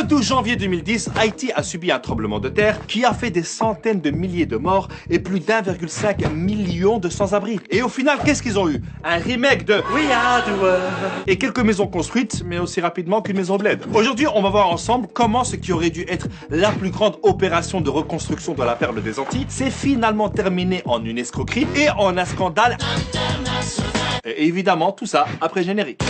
12 janvier 2010, Haïti a subi un tremblement de terre qui a fait des centaines de milliers de morts et plus d'1,5 million de sans-abri. Et au final, qu'est-ce qu'ils ont eu? Un remake de We Are the World et quelques maisons construites, mais aussi rapidement qu'une maison bled. Aujourd'hui, on va voir ensemble comment ce qui aurait dû être la plus grande opération de reconstruction de la perle des Antilles s'est finalement terminé en une escroquerie et en un scandale international. Et évidemment, tout ça après générique.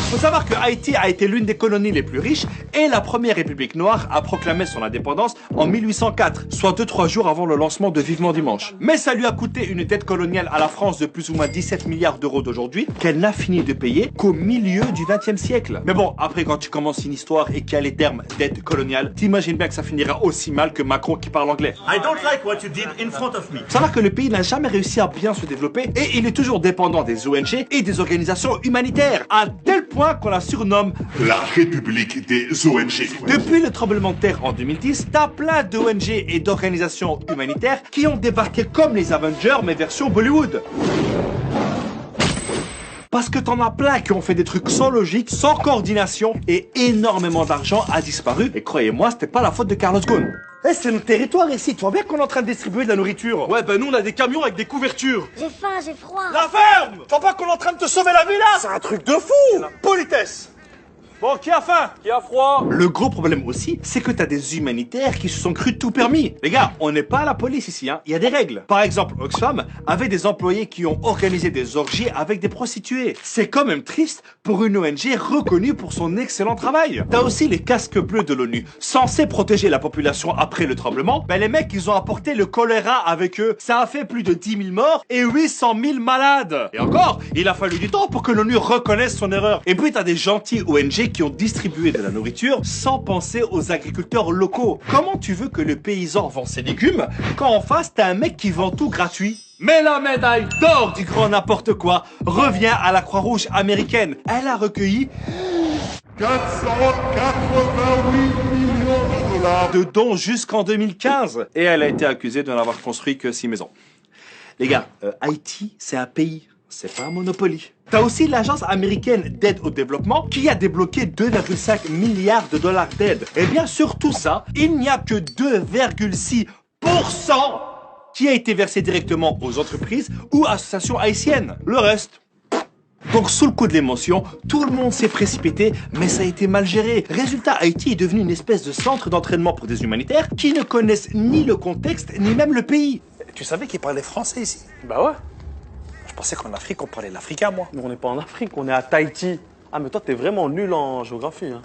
Il faut savoir que Haïti a été l'une des colonies les plus riches et la première république noire a proclamé son indépendance en 1804, soit 2-3 jours avant le lancement de Vivement Dimanche. Mais ça lui a coûté une dette coloniale à la France de plus ou moins 17 milliards d'euros d'aujourd'hui, qu'elle n'a fini de payer qu'au milieu du XXe siècle. Mais bon, après quand tu commences une histoire et qu'il y a les termes dette coloniale, t'imagines bien que ça finira aussi mal que Macron qui parle anglais. I don't like what you did in front of me. Faut savoir que le pays n'a jamais réussi à bien se développer et il est toujours dépendant des ONG et des organisations humanitaires, à tel point qu'on la surnomme la République des ONG. Depuis le tremblement de terre en 2010, t'as plein d'ONG et d'organisations humanitaires qui ont débarqué comme les Avengers mais version Bollywood. Parce que t'en as plein qui ont fait des trucs sans logique, sans coordination et énormément d'argent a disparu. Et croyez-moi, c'était pas la faute de Carlos Ghosn. Eh, c'est notre territoire ici, tu vois bien qu'on est en train de distribuer de la nourriture. Ouais, ben nous on a des camions avec des couvertures. J'ai faim, j'ai froid. La ferme! Tu vois pas qu'on est en train de te sauver la vie là? C'est un truc de fou! La politesse! Bon, qui a faim? Qui a froid? Le gros problème aussi, c'est que t'as des humanitaires qui se sont crus tout permis. Les gars, on n'est pas à la police ici, hein. Il y a des règles. Par exemple, Oxfam avait des employés qui ont organisé des orgies avec des prostituées. C'est quand même triste pour une ONG reconnue pour son excellent travail. T'as aussi les casques bleus de l'ONU, censés protéger la population après le tremblement. Ben les mecs, ils ont apporté le choléra avec eux. Ça a fait plus de 10 000 morts et 800 000 malades. Et encore, il a fallu du temps pour que l'ONU reconnaisse son erreur. Et puis t'as des gentils ONG qui ont distribué de la nourriture sans penser aux agriculteurs locaux. Comment tu veux que le paysan vend ses légumes quand en face t'as un mec qui vend tout gratuit? Mais la médaille d'or du grand n'importe quoi revient à la Croix-Rouge américaine. Elle a recueilli 488 millions de dollars de dons jusqu'en 2015. Et elle a été accusée de n'avoir construit que 6 maisons. Les gars, Haïti, c'est un pays. C'est pas un Monopoly. T'as aussi l'agence américaine d'aide au développement qui a débloqué 2,5 milliards de dollars d'aide. Et bien sur tout ça, il n'y a que 2,6% qui a été versé directement aux entreprises ou associations haïtiennes. Le reste... Donc sous le coup de l'émotion, tout le monde s'est précipité, mais ça a été mal géré. Résultat, Haïti est devenu une espèce de centre d'entraînement pour des humanitaires qui ne connaissent ni le contexte, ni même le pays. Tu savais qu'ils parlaient français ici? Bah ouais. Je pensais qu'en Afrique, on parlait l'africain, moi. Mais on n'est pas en Afrique, on est à Tahiti. Ah, mais toi, t'es vraiment nul en géographie. Hein.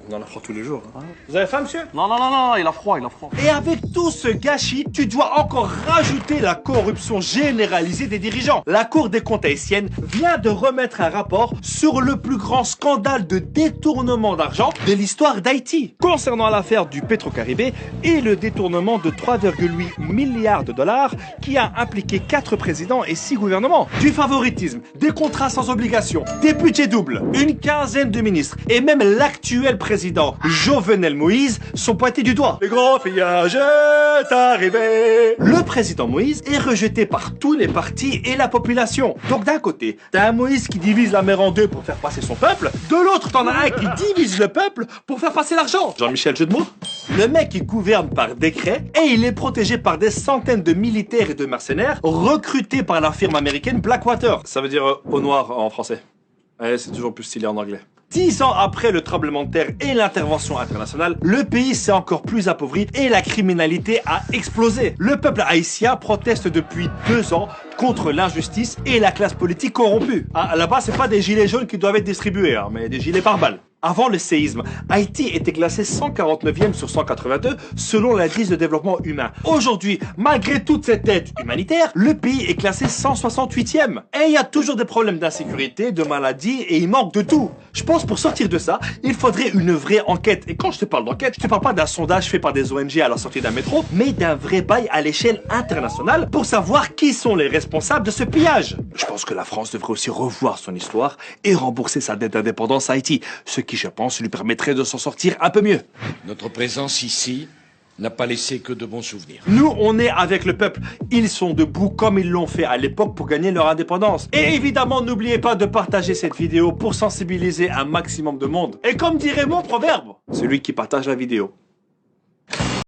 On en apprend tous les jours. Hein. Vous avez faim, monsieur? Non, non, non, non, il a froid, il a froid. Et avec tout ce gâchis, tu dois encore rajouter la corruption généralisée des dirigeants. La Cour des comptes haïtienne vient de remettre un rapport sur le plus grand scandale de détournement d'argent de l'histoire d'Haïti, concernant l'affaire du Petro-Caribé et le détournement de 3,8 milliards de dollars qui a impliqué 4 présidents et 6 gouvernements. Du favoritisme, des contrats sans obligation, des budgets doubles, une quinzaine de ministres et même l'actuel président Jovenel Moïse sont pointés du doigt. Le grand pillage est arrivé. Le président Moïse est rejeté par tous les partis et la population. Donc d'un côté, t'as un Moïse qui divise la mer en deux pour faire passer son peuple. De l'autre, t'en as un qui divise le peuple pour faire passer l'argent. Jean-Michel, jeu de mots? Le mec, il gouverne par décret et il est protégé par des centaines de militaires et de mercenaires recrutés par la firme américaine Blackwater. Ça veut dire au noir en français. Ouais, c'est toujours plus stylé en anglais. 10 ans après le tremblement de terre et l'intervention internationale, le pays s'est encore plus appauvri et la criminalité a explosé. Le peuple haïtien proteste depuis 2 ans contre l'injustice et la classe politique corrompue. Ah, là-bas, c'est pas des gilets jaunes qui doivent être distribués, hein, mais des gilets pare-balles. Avant le séisme, Haïti était classé 149e sur 182 selon l'indice de développement humain. Aujourd'hui, malgré toute cette aide humanitaire, le pays est classé 168e. Et il y a toujours des problèmes d'insécurité, de maladies et il manque de tout. Je pense pour sortir de ça, il faudrait une vraie enquête. Et quand je te parle d'enquête, je te parle pas d'un sondage fait par des ONG à la sortie d'un métro, mais d'un vrai bail à l'échelle internationale pour savoir qui sont les responsables de ce pillage. Je pense que la France devrait aussi revoir son histoire et rembourser sa dette d'indépendance à Haïti, ce qui, je pense, lui permettrait de s'en sortir un peu mieux. Notre présence ici n'a pas laissé que de bons souvenirs. Nous, on est avec le peuple. Ils sont debout comme ils l'ont fait à l'époque pour gagner leur indépendance. Et évidemment, n'oubliez pas de partager cette vidéo pour sensibiliser un maximum de monde. Et comme dirait mon proverbe, celui qui partage la vidéo